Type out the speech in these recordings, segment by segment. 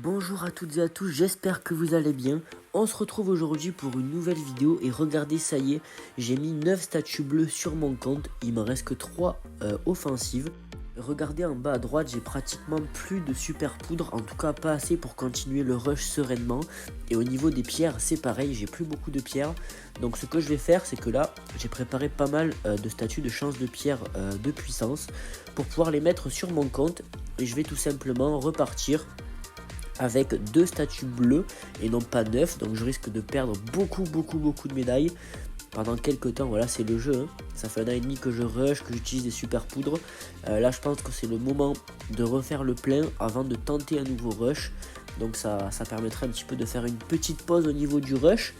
Bonjour à toutes et à tous, j'espère que vous allez bien. On se retrouve aujourd'hui pour une nouvelle vidéo et regardez, ça y est, j'ai mis 9 statues bleues sur mon compte, il m'en reste que 3 offensives. Regardez en bas à droite, j'ai pratiquement plus de super poudre, en tout cas pas assez pour continuer le rush sereinement. Et au niveau des pierres, c'est pareil, j'ai plus beaucoup de pierres. Donc ce que je vais faire, c'est que là, j'ai préparé pas mal de statues de chance de pierre de puissance pour pouvoir les mettre sur mon compte. Et je vais tout simplement repartir avec 2 statues bleues et non pas 9, donc je risque de perdre beaucoup de médailles pendant quelques temps. Voilà, c'est le jeu, hein. Ça fait 1 an et demi que je rush, que j'utilise des super poudres. Là je pense que c'est le moment de refaire le plein avant de tenter un nouveau rush, donc ça permettrait un petit peu de faire une petite pause au niveau du rush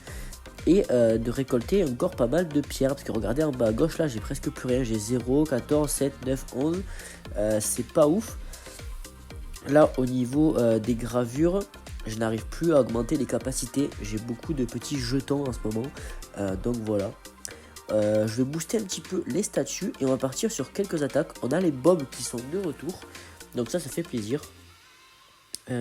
et de récolter encore pas mal de pierres, parce que regardez en bas à gauche là, j'ai presque plus rien, j'ai 0, 14, 7, 9, 11, c'est pas ouf. Là au niveau des gravures, je n'arrive plus à augmenter les capacités, j'ai beaucoup de petits jetons en ce moment, donc voilà. Je vais booster un petit peu les statues et on va partir sur quelques attaques. On a les bobs qui sont de retour, donc ça fait plaisir.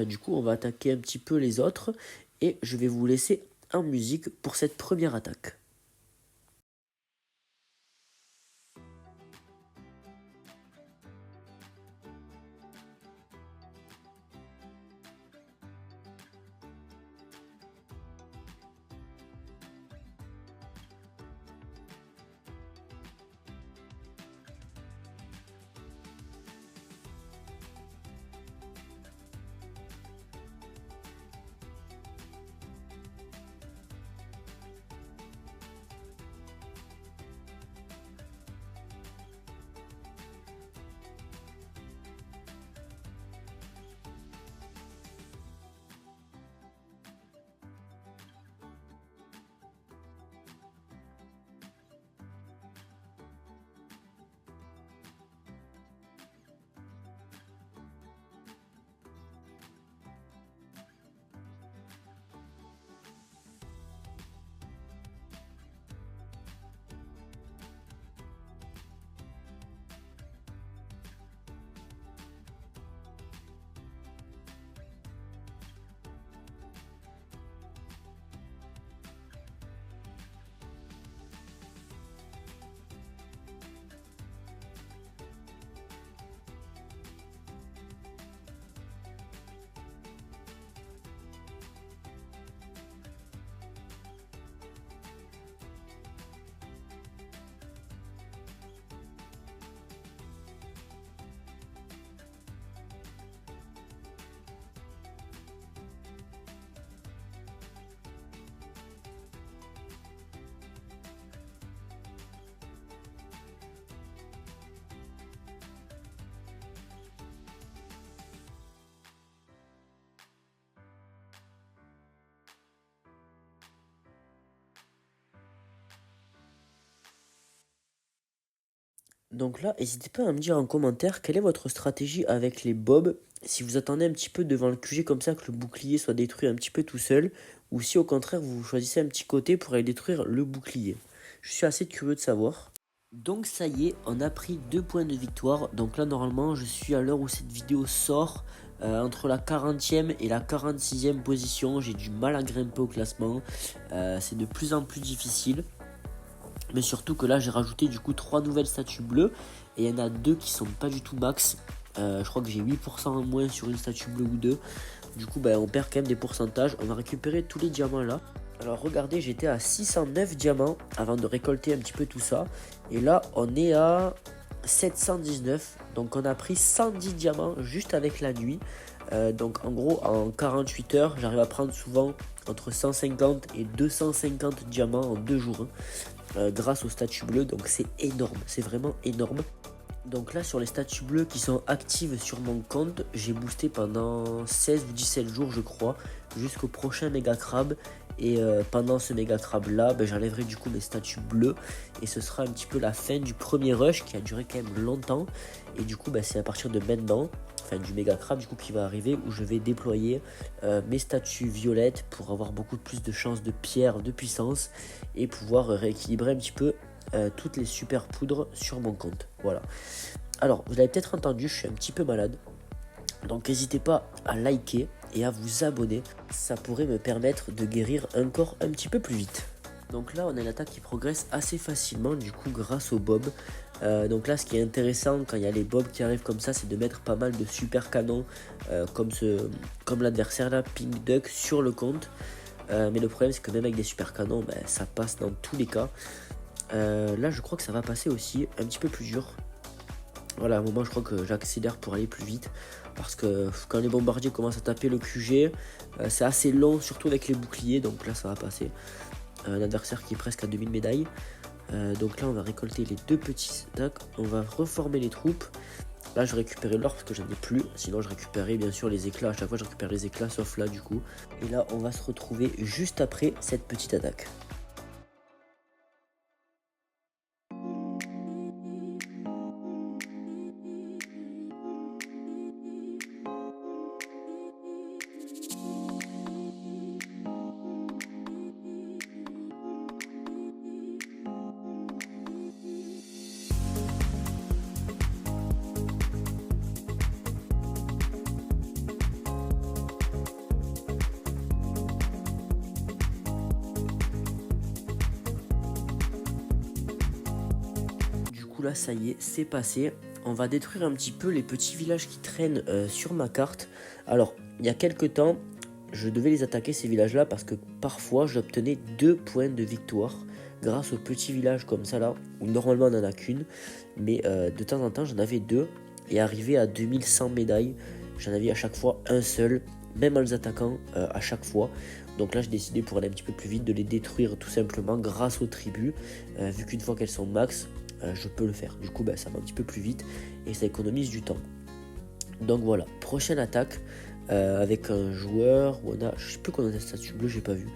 Du coup on va attaquer un petit peu les autres et je vais vous laisser en musique pour cette première attaque. Donc là, n'hésitez pas à me dire en commentaire quelle est votre stratégie avec les bobs. Si vous attendez un petit peu devant le QG comme ça que le bouclier soit détruit un petit peu tout seul, ou si au contraire vous choisissez un petit côté pour aller détruire le bouclier. Je suis assez curieux de savoir. Donc ça y est, on a pris 2 points de victoire. Donc là normalement je suis à l'heure où cette vidéo sort entre la 40e et la 46e position. J'ai du mal à grimper au classement. C'est de plus en plus difficile. Mais surtout que là j'ai rajouté du coup 3 nouvelles statues bleues. Et il y en a 2 qui sont pas du tout max. Je crois que j'ai 8% en moins sur une statue bleue ou 2. Du coup on perd quand même des pourcentages. On va récupérer tous les diamants là. Alors regardez, j'étais à 609 diamants avant de récolter un petit peu tout ça. Et là on est à 719. Donc on a pris 110 diamants juste avec la nuit. Donc en gros en 48 heures j'arrive à prendre souvent entre 150 et 250 diamants en 2 jours. Grâce aux statues bleues, donc c'est énorme, c'est vraiment énorme. Donc là sur les statues bleues qui sont actives sur mon compte, j'ai boosté pendant 16 ou 17 jours je crois, jusqu'au prochain méga crabe. Et pendant ce méga crabe là, j'enlèverai du coup mes statues bleues. Et ce sera un petit peu la fin du premier rush qui a duré quand même longtemps. Et du coup c'est à partir de maintenant, enfin du méga crabe du coup qui va arriver, où je vais déployer mes statues violettes pour avoir beaucoup plus de chances de pierre de puissance. Et pouvoir rééquilibrer un petit peu toutes les super poudres sur mon compte. Voilà. Alors, vous l'avez peut-être entendu, je suis un petit peu malade. Donc n'hésitez pas à liker et à vous abonner. Ça pourrait me permettre de guérir encore un petit peu plus vite. Donc là, on a une attaque qui progresse assez facilement, du coup, grâce aux bobs. Donc là, ce qui est intéressant quand il y a les bobs qui arrivent comme ça, c'est de mettre pas mal de super canons, comme l'adversaire là, Pink Duck, sur le compte. Mais le problème, c'est que même avec des super canons, ça passe dans tous les cas. Là, je crois que ça va passer aussi un petit peu plus dur. Voilà, à un moment, je crois que j'accélère pour aller plus vite. Parce que quand les bombardiers commencent à taper le QG, c'est assez long, surtout avec les boucliers. Donc là, ça va passer. Un adversaire qui est presque à 2000 médailles. Donc là, on va récolter les 2 petits attaques. On va reformer les troupes. Là, je récupérais l'or parce que j'en ai plus. Sinon, je récupérais bien sûr les éclats. À chaque fois, je récupère les éclats, sauf là, du coup. Et là, on va se retrouver juste après cette petite attaque. Là, ça y est, c'est passé. On va détruire un petit peu les petits villages qui traînent sur ma carte. Alors, il y a quelques temps, je devais les attaquer ces villages-là parce que parfois, j'obtenais 2 points de victoire grâce aux petits villages comme ça là, où normalement on n'en a qu'une. Mais de temps en temps, j'en avais 2. Et arrivé à 2100 médailles, j'en avais à chaque fois un seul, même en les attaquant à chaque fois. Donc là, j'ai décidé pour aller un petit peu plus vite de les détruire tout simplement grâce aux tribus. Vu qu'une fois qu'elles sont max, je peux le faire. Du coup, ça va un petit peu plus vite et ça économise du temps. Donc voilà, prochaine attaque avec un joueur où on a, je sais plus qu'on a des statues bleues, j'ai pas vu.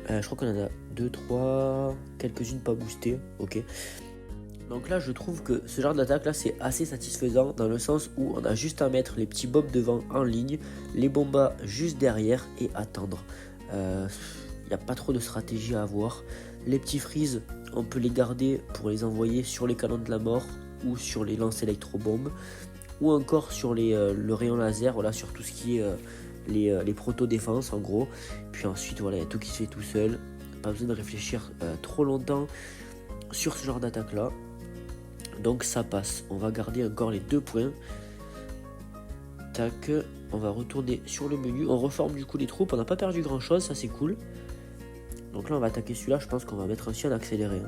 Je crois qu'on en a 2, 3, quelques-unes pas boostées. Ok. Donc là, je trouve que ce genre d'attaque là, c'est assez satisfaisant dans le sens où on a juste à mettre les petits bobs devant en ligne, les bombas juste derrière et attendre. Il n'y a pas trop de stratégie à avoir. Les petits freeze, on peut les garder pour les envoyer sur les canons de la mort ou sur les lances électrobombes ou encore sur le rayon laser, voilà, sur tout ce qui est les proto-défense en gros. Puis ensuite, voilà, il y a tout qui se fait tout seul. Pas besoin de réfléchir trop longtemps sur ce genre d'attaque là. Donc ça passe. On va garder encore les 2 points. Tac. On va retourner sur le menu. On reforme du coup les troupes. On n'a pas perdu grand chose, ça c'est cool. Donc là on va attaquer celui-là. Je pense qu'on va mettre aussi en accéléré.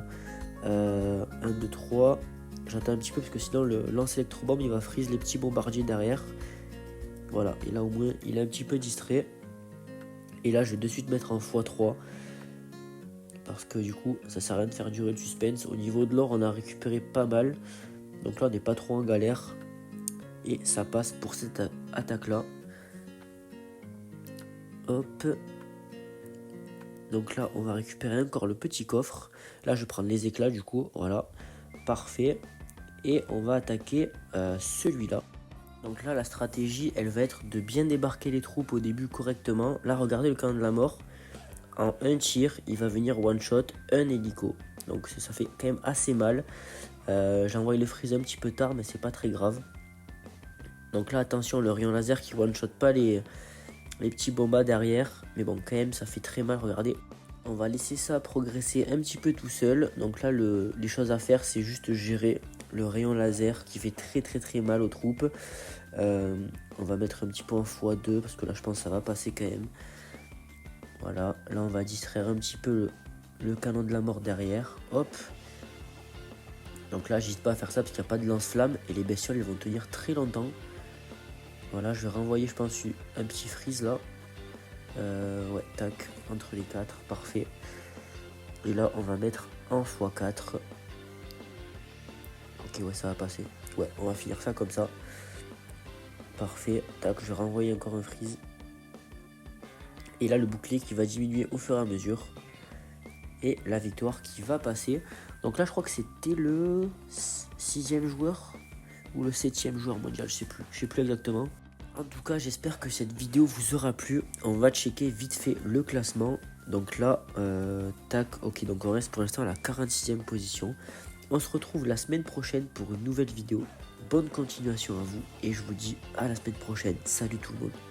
1, 2, 3. J'attends un petit peu parce que sinon le lance électrobombe il va freeze les petits bombardiers derrière. Voilà. Et là au moins il est un petit peu distrait. Et là je vais de suite mettre en x3. Parce que du coup ça sert à rien de faire durer le suspense. Au niveau de l'or on a récupéré pas mal. Donc là on n'est pas trop en galère. Et ça passe pour cette attaque là. Hop. Donc là on va récupérer encore le petit coffre. Là je vais prendre les éclats du coup. Voilà. Parfait. Et on va attaquer celui-là. Donc là la stratégie elle va être de bien débarquer les troupes au début correctement. Là regardez le canon de la mort. En un tir, il va venir one shot un hélico. Donc ça fait quand même assez mal. J'ai envoyé le freeze un petit peu tard, mais c'est pas très grave. Donc là, attention, le rayon laser qui one shot pas les petits bombas derrière. Mais bon, quand même, ça fait très mal. Regardez. On va laisser ça progresser un petit peu tout seul. Donc là, les choses à faire, c'est juste gérer le rayon laser qui fait très mal aux troupes. On va mettre un petit peu en x2 parce que là, je pense que ça va passer quand même. Voilà, là on va distraire un petit peu le canon de la mort derrière. Hop. Donc là, j'hésite pas à faire ça parce qu'il n'y a pas de lance-flamme et les bestioles elles vont tenir très longtemps. Voilà, je vais renvoyer, je pense, un petit freeze là. Ouais, tac, entre les 4, parfait. Et là, on va mettre en x4. Ok, ouais, ça va passer. Ouais, on va finir ça comme ça. Parfait, tac, je vais renvoyer encore un freeze. Et là, le bouclier qui va diminuer au fur et à mesure. Et la victoire qui va passer. Donc là, je crois que c'était le 6e joueur ou le 7e joueur mondial, je sais plus exactement. En tout cas, j'espère que cette vidéo vous aura plu. On va checker vite fait le classement. Donc là, tac, ok, donc on reste pour l'instant à la 46e position. On se retrouve la semaine prochaine pour une nouvelle vidéo. Bonne continuation à vous et je vous dis à la semaine prochaine. Salut tout le monde.